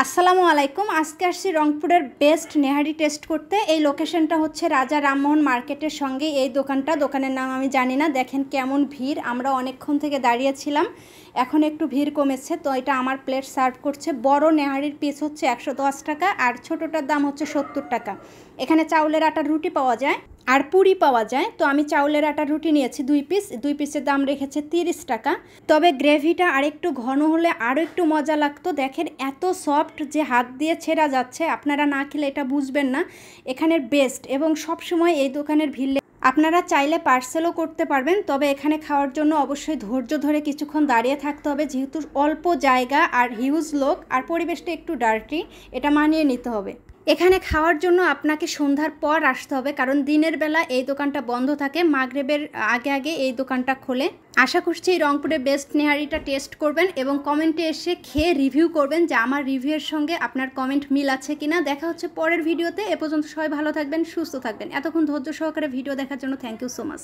আসসালামু আলাইকুম। আজকে আসছি রংপুরের বেস্ট নেহারি টেস্ট করতে। এই লোকেশনটা হচ্ছে রাজা রামমোহন মার্কেটের সঙ্গে এই দোকানের নাম আমি জানি না। দেখেন কেমন ভিড়, আমরা অনেকক্ষণ থেকে দাঁড়িয়েছিলাম, এখন একটু ভিড় কমেছে। তো এটা আমার প্লেট সার্ভ করছে। বড় নেহারির পিস হচ্ছে 110 টাকা আর ছোটোটার দাম হচ্ছে 70 টাকা। এখানে চাউলের আটার রুটি পাওয়া যায় আর পুরি পাওয়া যায়। তো আমি চাউলের আটার রুটি নিয়েছি 2 পিস, 2 পিসের দাম রেখেছে 30 টাকা। তবে গ্রেভিটা আরেকটু ঘন হলে আরও একটু মজা লাগতো। দেখেন এত সফট যে হাত দিয়ে ছেঁড়া যাচ্ছে, আপনারা না খেলে এটা বুঝবেন না। এখানের বেস্ট, এবং সব সময় এই দোকানের ভিড় আপনারা চাইলে পার্সেলও করতে পারবেন। তবে এখানে খাওয়ার জন্য অবশ্যই ধৈর্য ধরে কিছুক্ষণ দাঁড়িয়ে থাকতে হবে, যেহেতু অল্প জায়গা আর হিউজ লোক আর পরিবেশটা একটু ডার্টি, এটা মানিয়ে নিতে হবে। এখানে খাওয়ার জন্য আপনাকে সন্ধ্যার পর আসতে হবে, কারণ দিনের বেলা এই দোকানটা বন্ধ থাকে, মাগরিবের আগে আগে এই দোকানটা খোলে। আশা করছি এই রংপুরের বেস্ট নেহারিটা টেস্ট করবেন এবং কমেন্টে এসে খেয়ে রিভিউ করবেন যে আমার রিভিউয়ের সঙ্গে আপনার কমেন্ট মিল আছে কিনা। দেখা হচ্ছে পরের ভিডিওতে। এ পর্যন্ত সবাই ভালো থাকবেন, সুস্থ থাকবেন। এতক্ষণ ধৈর্য সহকারে ভিডিও দেখার জন্য থ্যাংক ইউ সো মাচ।